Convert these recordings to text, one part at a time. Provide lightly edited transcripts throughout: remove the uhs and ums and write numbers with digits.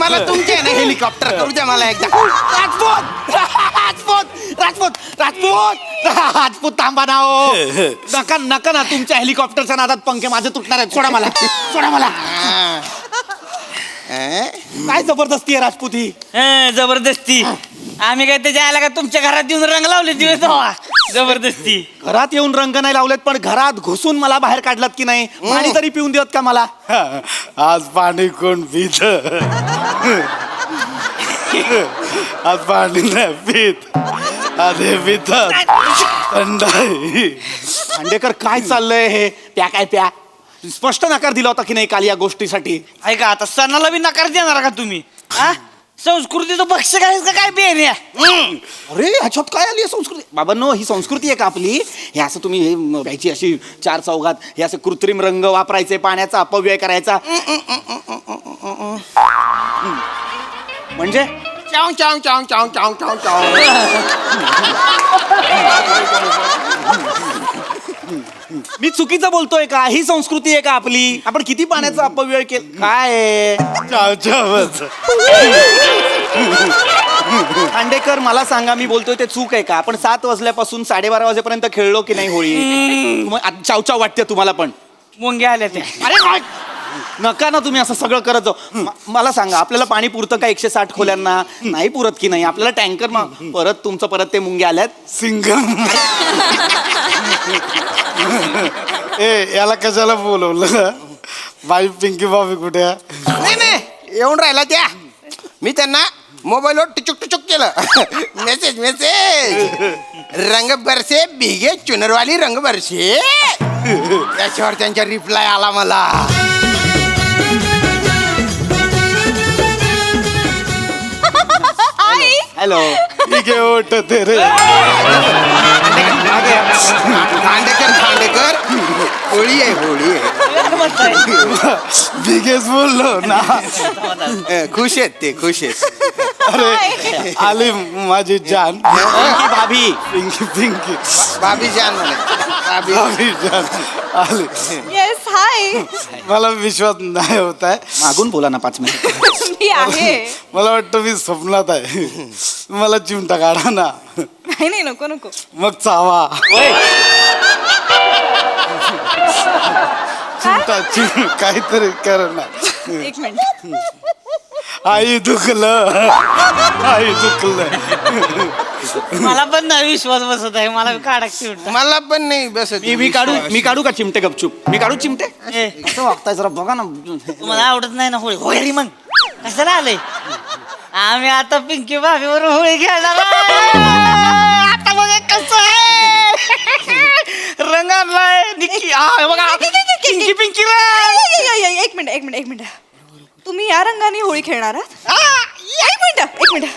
मला तुमचे आहे ना हेलिकॉप्टर करू द्या मला एकदा. राजपूत राजपूत राजपूत राजपूत राजपूत थांबा ना हो. नका नका ना, तुमच्या हेलिकॉप्टरच्या नादात पंखे माझे तुटणार आहेत. सोडा मला, सोडा मला. काय जबरदस्ती आहे राजपूत ही. जबरदस्ती आम्ही काय त्याच्या आला का तुमच्या घरात येऊन रंग लावले दिवस हवा. जबरदस्ती घरात येऊन रंग नाही लावलेत, पण घरात घुसून मला बाहेर काढलात की नाही. पाणी तरी पिऊन देत का मला. आज पाणी कोण पित? आज पाणी नाही पित, आधी पितात थंडाई. खांडेकर काय चाललंय हे. प्या काय प्या. स्पष्ट नकार दिला होता की नाही काल या गोष्टीसाठी. ऐका आता सणाला बी नकार देणार का तुम्ही? संस्कृतीचं पक्ष काय का काय बेन या? अरे ह्याच्यात काय आली आहे संस्कृती. बाबांनो, ही संस्कृती आहे का आपली. हे असं तुम्ही हे प्यायची अशी चार चौघात, हे असं कृत्रिम रंग वापरायचे, पाण्याचा अपव्यय करायचा. म्हणजे चाव चाव चाव चाव चाव चाव चाव. मी चुकीचं बोलतोय का. ही संस्कृती आहे का आपली. आपण किती पाण्याचा अपव्यय केला. काय आहे? चावचावच. खांडेकर मला सांगा, मी बोलतोय ते चूक आहे का. आपण 7 वाजल्यापासून 12:30 वाजेपर्यंत खेळलो की नाही होळी. मग आता चावचाव वाटते तुम्हाला पण. मुंग्या आल्या त्या. अरे काय नका ना तुम्ही असं सगळं करत जाऊ. मला सांगा, आपल्याला पाणी पुरतं का 160 खोल्यांना. नाही पुरत की नाही. आपल्याला टँकर परत तुमचं परत ते मुंग्या आल्यात. सिंगम. याला कशाला बोलवलं. बाई पिंकी भाभी कुठे आहे? नाही नाही येऊन राहिला त्या. मी त्यांना मोबाईलवर टिचुक टिचुक केलं. Message message. रंग बरसे भिगे चुनरवाली रंग बरसे. त्याच्यावर त्यांचा रिप्लाय आला मला. हॅलो. ठीक आहे ओट तेरे. खांडेकर खांडेकर होळी आहे होळी आहे. बिगेच बोललो ना. खुश आहेत ते खुश आहेत. अरे आली माझी जान. पिंकी भाभी. पिंकी पिंकी भाभी जान म्हणे. भाभी भाभी जान आली. Yes hi. मला विश्वास नाही होत आहे. मागून बोला ना 5 मिनिट. मी आहे. मला वाटतं मी स्वप्नात आहे. मला चिमटा काढा ना. नाही नाही नको नको. मग चावा. चिमटा काहीतरी कर ना. एक मिनिट. आई दुखलं. आई दुखलं. मला पण नाही विश्वास बसत आहे. मला काढायची उलट. मला पण नाही बसत. मी काढू का चिमटे गपचूप. मी काढू चिमटे. कसं वागताय जरा बघा ना. तुम्हाला आवडत नाही ना होळी. होळी मग कशाला आलंय. आम्ही आता पिंकी भाभीवर होळी खेळणार. आता बघा कसं आहे. रंग आणलाय निक्की. बघा पिंकी पिंकी. एक मिनिट एक मिनिट एक मिनिट. तुम्ही या रंगाने होळी खेळणार आहात. एक मिनिट एक मिनिट.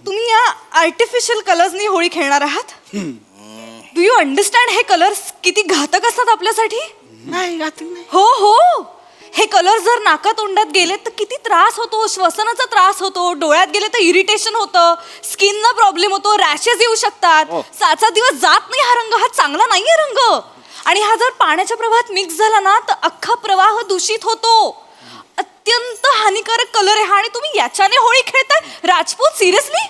तुम्ही या आर्टिफिशियल कलर्सनी होळी खेळणार आहात. डू यू अंडरस्टँड हे कलर्स किती घातक असतात आपल्यासाठी. नाही घातक नाही. हो हो. हे कलर जर नाका तोंडात गेले तर किती त्रास होतो. श्वसनाचा त्रास होतो. डोळ्यात गेले तर इरिटेशन होतं. स्किनला प्रॉब्लेम होतो. रॅशेस येऊ शकतात. 7 दिवस जात नाही हा रंग. हा चांगला नाहीये रंग. आणि हा जर पाण्याच्या प्रवाहात मिक्स झाला ना तर अख्खा प्रवाह दूषित होतो. अत्यंत हानिकारक कलर आहे हा. आणि तुम्ही याच्याने होळी खेळताय. राजपूत सिरियसली.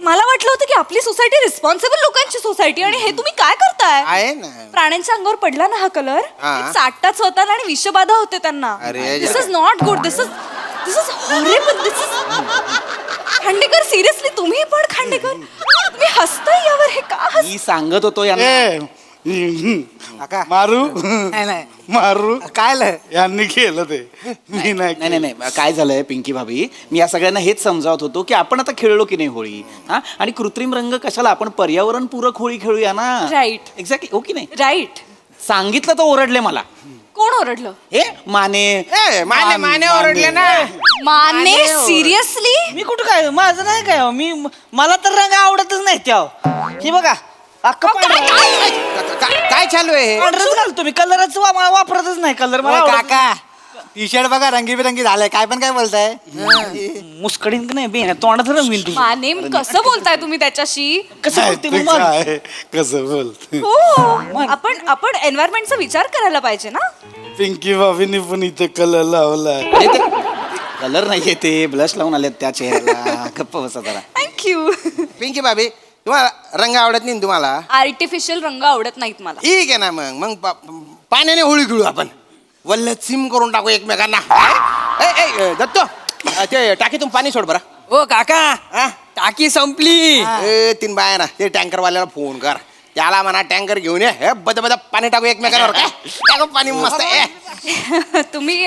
मला वाटलं होतं की आपली सोसायटी रिस्पॉन्सिबल लोकांची सोसायटी. आणि हे तुम्ही काय करताय. आहे ना. प्राण्यांच्या अंगावर पडला ना हा कलर. चाटतात स्वतःला आणि विषबाधा होते त्यांना. अरे, this is not good. This is horrible. This is. Khandekar seriously तुम्ही पण. खांडेकर तुम्ही हसताय यावर. हे का मी सांगत होतो यांना. ए मारू मारू. काय यांनी केलं ते. मी नाही नाही नाही नाही. काय झालंय पिंकी भाभी, मी या सगळ्यांना हेच समजावत होतो की आपण आता खेळलो की नाही होळी. हा. आणि कृत्रिम रंग कशाला. आपण पर्यावरण पूरक होळी खेळूया ना. राईट. एक्झॅक्टली. हो की नाही. राईट. सांगितलं तर ओरडले मला. कोण ओरडलं. हे माने माने माने ओरडले ना. माने सिरियसली. मी कुठं काय माझं नाही काय. मी मला तर रंग आवडतच नाही त्या. हे बघा अख्खा काय चालू आहे. पांढरच घालतो मी. कलरच वापरतच नाही. कलर मला काका टी शर्ट बघा रंगीबिरंगी झालंय. काय पण काय बोलताय. मुस्कडीन नाही बे तोंडात रंगवीन तुझी. माने कसं बोलताय तुम्ही त्याच्याशी. कसं बोलते मग मला? काय कसं बोलते. हो. आपण एन्व्हायरमेंटचा विचार करायला पाहिजे ना. पिंकी भाभीने पण इथे कलर लावलाय. कलर नाहीये ते ब्लश लावून आलेत त्या चेहऱ्याला. गप्प बसा जरा. थँक्यू. पिंकी भाभी तुम्हाला रंग आवडत नाही ना तुम्हाला? आर्टिफिशियल रंग आवडत नाहीत मला. ठीक आहे ना मग पाण्याने होळी खेळू आपण. वल्लत सिम करून टाकू एकमेकांना. दत्तो ते टाकीतून पाणी सोड बरं. ओ काका हा? टाकी संपली. 3 बाया ना ते टँकरवाल्याला फोन कर. त्याला म्हणा टँकर घेऊन ये. हे बद पाणी टाकू एकमेकांवर. काय टाकू पाणी मस्त. तुम्ही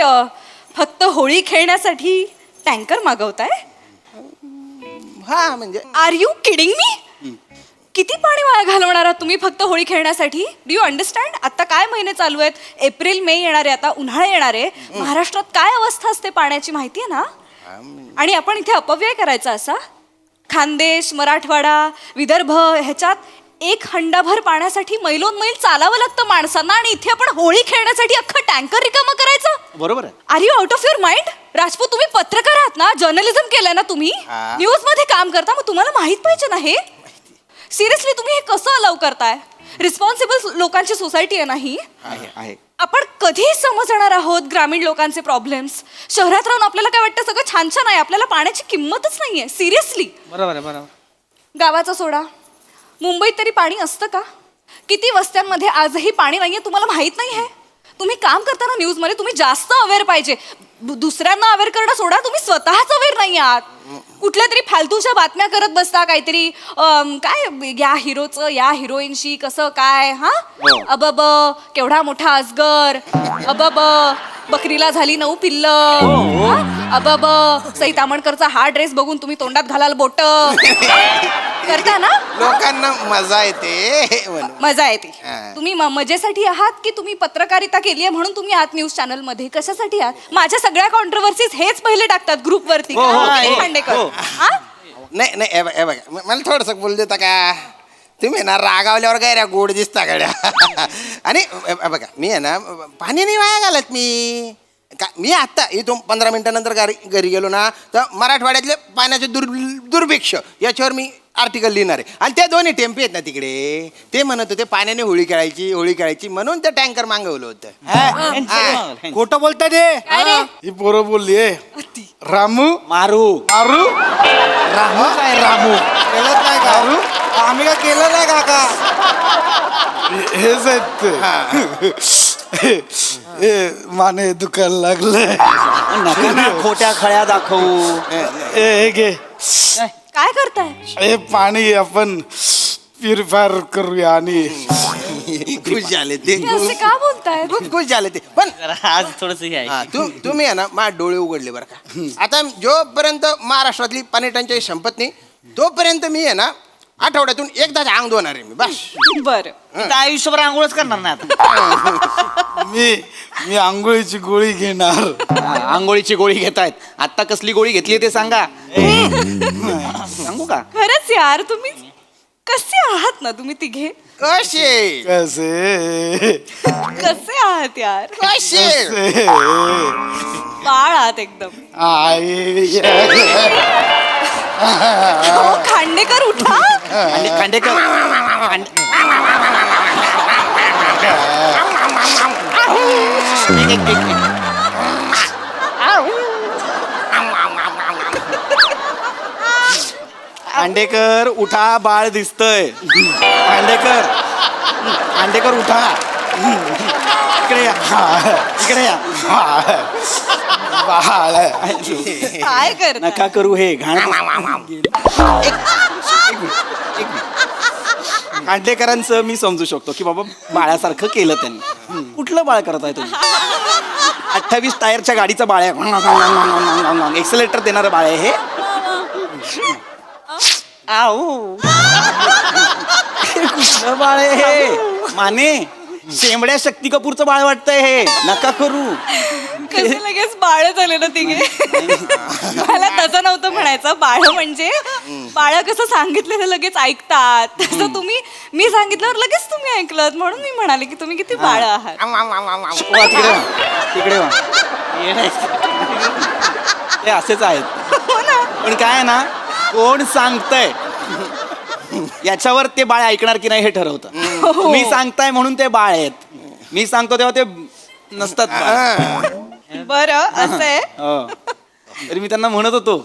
फक्त होळी खेळण्यासाठी टँकर मागवताय? हा म्हणजे आर यू किडिंग मी? किती पाणी वाया घालवणार आहात तुम्ही फक्त होळी खेळण्यासाठी? Do you understand? आता काय महिने चालू आहेत? एप्रिल मे येणार आहे, आता उन्हाळा येणार आहे. महाराष्ट्रात काय अवस्था असते पाण्याची माहिती आहे ना? आणि आपण इथे अपव्यय करायचा असा? खानदेश, मराठवाडा, विदर्भ ह्याच्यात 1 हंडाभर पाण्यासाठी मैलोनमैल चालावं लागतं माणसांना, आणि इथे आपण होळी खेळण्यासाठी अख्खं टँकर रिकामं करायचं? बरोबर आहे. Are you out of your mind? Rajput, तुम्ही पत्रकार आहात ना, जर्नलिझम केलंय ना तुम्ही, हा. न्यूज मध्ये काम करता, मग तुम्हाला माहित पाहिजे ना हे. सिरियसली तुम्ही हे कसं अलाव करताय? रिस्पॉन्सिबल लोकांची सोसायटी आहे ना ही. आहे. आपण कधी समजणार आहोत ग्रामीण लोकांचे प्रॉब्लेम्स? शहरात राहून आपल्याला काय वाटतं सगळं छान छान आहे, आपल्याला पाण्याची किंमतच नाहीये. सिरियसली. बरोबर आहे बरोबर. गावाचा सोडा, मुंबईत तरी पाणी असतं का? किती वस्त्यांमध्ये आजही पाणी नाहीये, तुम्हाला माहित नाही आहे? तुम्ही काम करताना न्यूजमध्ये तुम्ही जास्त अवेअर पाहिजे. दुसऱ्यांना अवेअर करणं सोडा, तुम्ही स्वतःच अवेअर नाही आहात. कुठल्या तरी फालतूच्या बातम्या करत बसता काहीतरी. काय या हिरोचं या हिरोईनशी कसं काय? हा अबब केवढा मोठा अजगर, अबब बकरीला झाली 9 पिल्लं, अबब सई तामणकरचा हा ड्रेस बघून तुम्ही तोंडात घालाल बोट करता ना? लोकांना मजा येते म्हणून. मजा येते. हा. तुम्ही मजेसाठी आहात की तुम्ही पत्रकारिता केली आहे म्हणून तुम्ही आहात न्यूज चॅनल मध्ये? कशासाठी आहात? माझ्या सगळ्या कॉन्ट्रोवर्सीज हेच पहिले टाकतात ग्रुप वरती. खांडेकर. हा? नाही हे बघा मला थोडस बोल देता का? तुम्ही ना रागावल्यावर काय रे गोड दिसता गड्या. आणि बघा मी आहे ना पाणी नाही वाया घालत मी आता इथून 15 मिनिटानंतर घरी गेलो ना तर मराठवाड्यातले पाण्याचे दुर्भिक्ष याच्यावर मी आर्टिकल लिहिणार आहे. आणि ते दोन्ही टेम्पे आहेत ना तिकडे, ते म्हणत होते पाण्याने होळी खेळायची म्हणून ते टँकर मागवलं होतं. खोटं बोलताय ते. काय रे? ही पोरं बोलली रामू मारू. मारू रामू काय रामू? केलंच नाही का? आम्ही काय केलं नाही काका. हेच आहेत ते. ए माने दुखायला लागलंय. नका ना खोट्या खळ्या दाखवू. हे घे. काय करताय? हे पाणी आपण प्युरिफायर करूया. आणि खुश झाले ते. हे असे का बोलताय? खूप खुश झाले ते. पण आज थोडस हे आहे. हा, तुम्ही आहे ना माझे डोळे उघडले बरं का. आता जोपर्यंत महाराष्ट्रातली पाणी टंचाई संपत नाही तोपर्यंत मी आहे ना आठवड्यातून एकदाच अंग धुणार आहे मी बस. बरं. इथं आयुष्यभर आंघोळच करणार नाही आता. मी आंघोळीची गोळी घेणार. आंघोळीची गोळी घेतायत. आता कसली गोळी घेतली ते सांगा. सांगू का? खरंच यार, तुम्ही कसे आहात ना तुम्ही तिघे? कसे कसे आहात यार? कसे बाळ आहात एकदम. आई अहो, खांडेकर उठा. खांडेकर. खांडेकर उठा, बाळ दिसतंय. खांडेकर उठा. इकडे या. इकडे या. बाळ काय करताय? नका करू हे घाण. खांडेकरांचं मी समजू शकतो की बाबा बाळासारखं केलं त्यांनी. कुठलं बाळ करताय तुम्ही? 28 टायरच्या गाडीचं बाळ आहे. एक्सेलेटर देणारं बाळ आहे हे. आऊ. कुठलं बाळ आहे हे? माने शेंबड्या शक्ती कपूरचं बाळ वाटतंय हे. नका करू. कसे लगेच बाळ झाले ना तिघे? मला तसं नव्हतं म्हणायचं. बाळ म्हणजे बाळ कसं सांगितलेलं लगेच ऐकतात, तसं तुम्ही मी सांगितल्यावर लगेच तुम्ही ऐकलत, म्हणून मी म्हणाले की तुम्ही किती बाळ आहात. वा, तिकडे वा. तिकडे वा. ते असेच आहेत. हो ना? पण काय आहे ना, कोण सांगतंय याच्यावर ते बाळ ऐकणार की नाही हे ठरवतं. मी सांगताय म्हणून ते बाळ आहेत. मी सांगतो तेव्हा ते नसतात बाळ. बरं असं आहे. हो. तरी मी त्यांना म्हणत होतो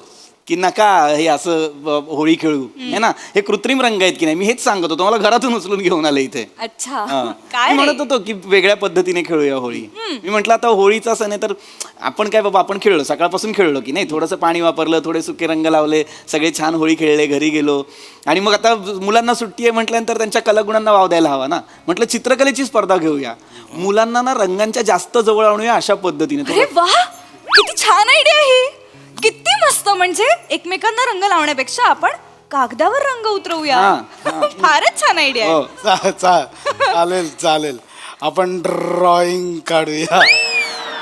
की नका हे असं होळी खेळू है ना, हे कृत्रिम रंग आहेत की नाही, मी हेच सांगत होतो. मला घरातून उचलून घेऊन आलं इथे. अच्छा हा. काय मी रे? म्हणत होतो की वेगळ्या पद्धतीने खेळूया होळी. मी म्हटलं आता होळीचा सण आहे तर आपण काय बाबा, आपण खेळलो, सकाळपासून खेळलो की नाही, थोडंसं पाणी वापरलं, थोडे सुके रंग लावले, सगळे छान होळी खेळले, घरी गेलो. आणि मग आता मुलांना सुट्टी आहे म्हटल्यानंतर त्यांच्या कलागुणांना वाव द्यायला हवा ना. म्हटलं चित्रकलेची स्पर्धा घेऊया, मुलांना ना रंगांच्या जास्त जवळ आणूया अशा पद्धतीने. अरे वा, किती छान आयडिया ही, किती मस्त. म्हणजे एकमेकांना रंग लावण्यापेक्षा आपण कागदावर रंग उतरवूया. हा, फारच छान आयडिया आहे. हो. चालेल. आपण ड्रॉइंग काढूया,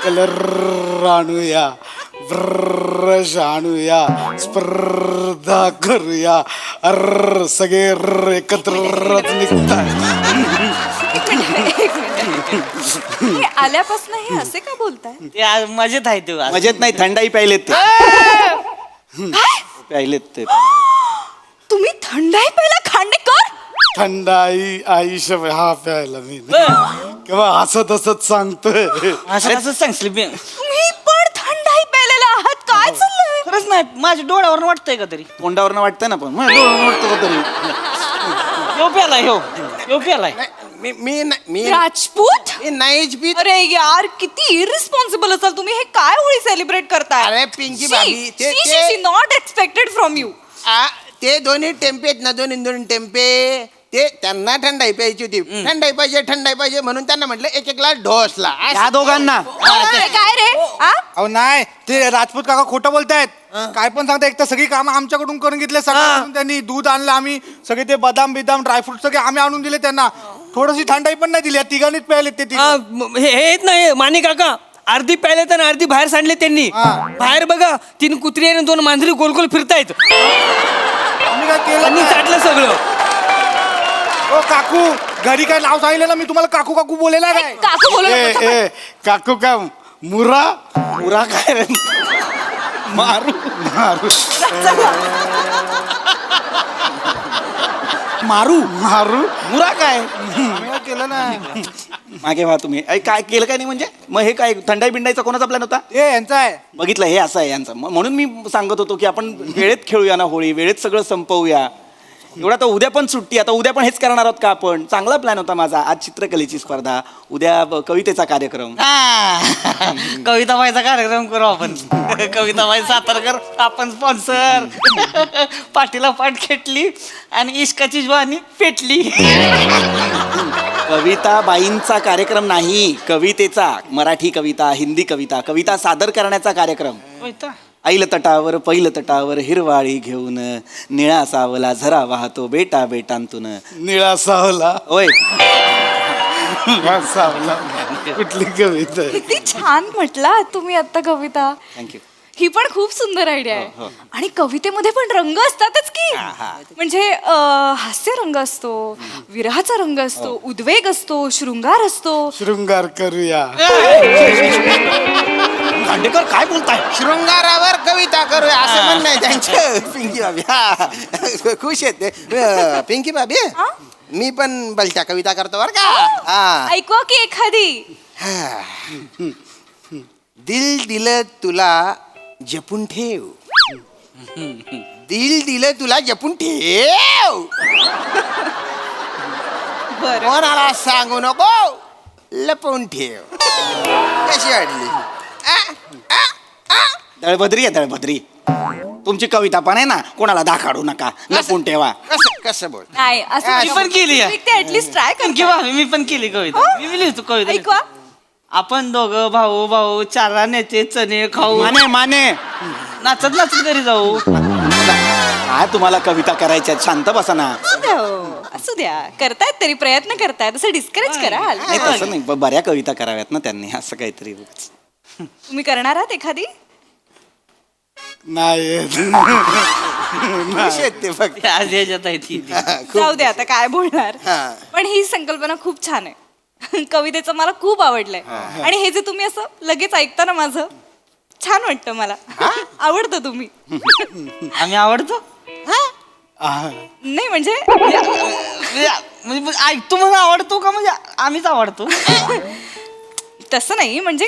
कलर आणूया, ब्रश आणूया, स्पर्धा करूया. सगळे एकत्रच निघतात. एक मिनिट. हे आल्यापासून हे असे का बोलताय? ते आज मजेत आहे ते आज. मजेत नाही, थंडाई प्यायलेत ते. प्यायलेत ते. तुम्ही थंडाई प्यायला खांडेकर? थंडाई आयुष्य हा प्यायला मी किंवा हसत हसत सांगतोय. असं सांगशील मी. तुम्ही पण थंडाई प्यायलेला आहात? काय चाललंय? खरंच नाही, माझ्या डोळ्यावर वाटतंय का तरी? तोंडावरनं वाटतं ना, पण मला डोळ्यावरनं वाटतं का तरी. ह्यो प्यालाय. मी राजपूत? नाहीच पीत. अरे यार, किती इरिस्पॉन्सिबल असाल तुम्ही. हे काय होळी सेलिब्रेट करताय? अरे पिंकी भाभी, ते नॉट एक्सपेक्टेड फ्रॉम यू. ते दोन्ही टेम्पे आहेत ना, दोन्ही टेम्पे. ते त्यांना थंडाई प्यायची होती, थंडाई पाहिजे म्हणून त्यांना म्हटलं एक ग्लास ढोसला. या दोघांना काय रे? आ? अहो नाही, ते राजपूत काका खोटं बोलतायत. काय पण सांगता, एक तर सगळी कामं आमच्याकडून करून घेतले. सगळं त्यांनी दूध आणलं, आम्ही सगळे ते बदाम ड्रायफ्रूट सगळे आम्ही आणून दिले त्यांना. थोडीशी थंडाई पण नाही दिली, या तिघांनीच प्यायले ते तिघं. हे नाही माने काका, अर्धी प्यायले तर अर्धी बाहेर सांडले त्यांनी. बाहेर बघा, 3 कुत्री आणि 2 मांजरी गोल गोल फिरतायत. आम्ही काय केलं त्यांनी नाही. चाटलं सगळं. ओ काकू, घरी काय नाव सांगितलं ना मी तुम्हाला, काकू काकू बोलेला काय? काकू बोलू नको. ए काकू का मुरा पुरा काय रे? मारू मारू मारू मुरा काय आम्ही काय केलं नाही. मागे व्हा तुम्ही. काय केलं काय नाही म्हणजे? मग हे काय थंडाई बिंडाईचा कोणाचा प्लॅन होता? ए यांचा आहे. बघितलं, हे असं आहे यांचं. म्हणून मी सांगत होतो की आपण वेळेत खेळूया ना होळी, वेळेत सगळं संपवूया. एवढा तर उद्या पण सुट्टी, आता उद्या पण हेच करणार आहोत का आपण? चांगला प्लॅन होता माझा. आज चित्रकलेची स्पर्धा, उद्या कवितेचा कार्यक्रम. कविताबाईचा कार्यक्रम करू आपण. कविताबाई सातारकर आपण स्पॉन्सर. पाठीला पाठ खेटली आणि इश्काची ज्वानी पेटली. कविताबाईंचा कार्यक्रम नाही, कवितेचा. मराठी कविता, हिंदी कविता, कविता सादर करण्याचा कार्यक्रम. ऐल तटावर पैल तटावर हिरवाळी घेऊन निळा सावला झरा वाहतो बेटा बेटांतून. निळा सावला होय, सावला कुठली कविता आहे? किती छान म्हटला तुम्ही आता कविता. थँक्यू. ही पण खूप सुंदर आयडिया आहे. आणि कवितेमध्ये पण रंग असतातच की. म्हणजे हास्य रंग असतो, विरहाचा रंग असतो, उद्वेग असतो, शृंगार असतो. शृंगार करूया. खांडेकर काय बोलताय? शृंगारावर कविता करूया असं म्हणणं आहे त्यांचं. पिंकी भाभी हा खुश आहेत ते. पिंकी भाभी, मी पण भलत्या कविता करतो बर का. हा. ऐकवा की एखादी. दिल दिलं तुला जपून ठेव, दिल दिलं तुला जपून ठेव, बरं. कोणाला सांगू नको, लपवून ठेव. कशी वाटली? दळभद्री आहे दळभद्री. तुमची कविता पण आहे ना, कोणाला दाखाडू नका, लपून ठेवा. कसं बोल? नाही असं मी पण केली आहे. ते ऍटलीस्ट ट्राय कर. किंवा मी पण केली कविता. मी लिहितो कविता. ऐकवा. आपण दोघं भाऊ चार आण्याचे चणे खाऊ, माने माने नाचत नाचत घरी जाऊ. काय तुम्हाला कविता करायच्या? शांत बसा ना. असू द्या, करतायत तरी प्रयत्न करतायत, असं डिस्करेज कराल. नाही तसं नाही, बऱ्या कविता कराव्यात ना त्यांनी, असं काहीतरी. तुम्ही करणार आहात एखादी? नाही खुश आहेत ते बघ. आज ह्याच्यात आहे ती. जाऊ दे आता काय बोलणार. हा. पण ही संकल्पना खूप छान आहे. कवितेचं मला खूप आवडलंय. आणि हे जे तुम्ही असं लगेच ऐकता ना, माझं छान वाटतं मला. आवडतं तुम्ही. आम्ही आवडतो नाही म्हणजे म्हणजे ऐकतो म्हणून आवडतो का? म्हणजे आम्हीच आवडतो. तसं नाही, म्हणजे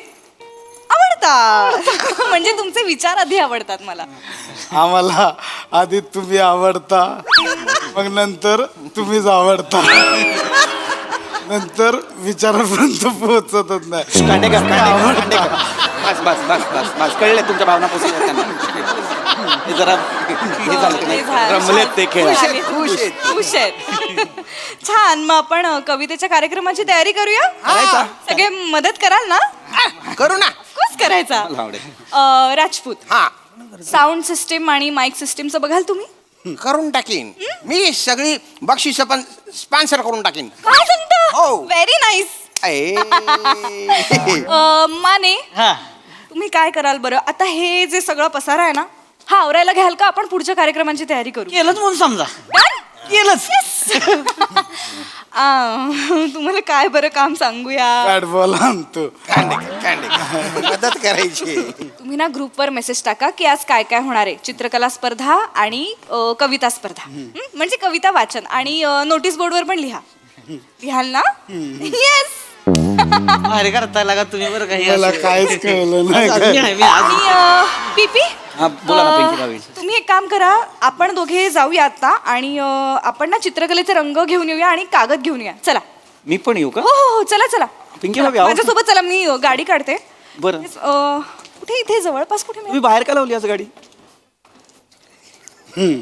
आवडतं. आवडतात म्हणजे तुमचे विचार आधी आवडतात मला. आम्हाला आधी तुम्ही आवडता, मग नंतर तुम्हीच आवडता, नंतर विचारापर्यंत पोहोचतच नाही. खांडेकर बस बस बस बस बस कळले तुमच्या भावना पोचल्या त्यांना. हे जरा हे झालं की नाही? रमलेत ते खेळ. खुश आहेत. छान. मग आपण कवितेच्या कार्यक्रमाची तयारी करूया. करायचा. सगळे मदत कराल ना? करू ना. कोच करायचा. मला आवडेल. राजपूत, हा साऊंड सिस्टीम आणि माईक सिस्टीमचं बघाल तुम्ही? करून टाकीन मी. सगळी बक्षिस पण स्पॉन्सर करून टाकीन. काय सांगता? हो. Very nice. ए. माने, हा तुम्ही काय कराल बरं? आता हे जे सगळं पसारा आहे ना, हा आवरायला घ्याल का? आपण पुढच्या कार्यक्रमांची तयारी करू. केलंच म्हणून समजा. Done? केलंच. तुम्हाला काय बरं काम सांगूया? बॅट बॉल आणतो. खांडेकर मदत करायची. तुम्ही ना ग्रुपवर मेसेज टाका की आज काय काय होणार आहे. चित्रकला स्पर्धा आणि कविता स्पर्धा. म्हणजे कविता वाचन आणि नोटीस बोर्डवर पण लिहाल ना? येस. अरे करताय लागा तुम्ही बरं काही मला काहीच कळलं नाही. आणि पीपी, हा, बोला ना पिंकी भाभी. तुम्ही एक काम करा, आपण दोघे जाऊया आता आणि आपण ना चित्रकलेचे रंग घेऊन येऊया आणि कागद घेऊन येऊया. चला. मी पण येऊ का? हो हो हो, चला चला. पिंकी भाभी, आहो. माझ्यासोबत चला, मी गाडी काढते. बरं. कुठे इथे जवळपास कुठे मिळेल? तुम्ही बाहेर का लावली आज गाडी? हम्म.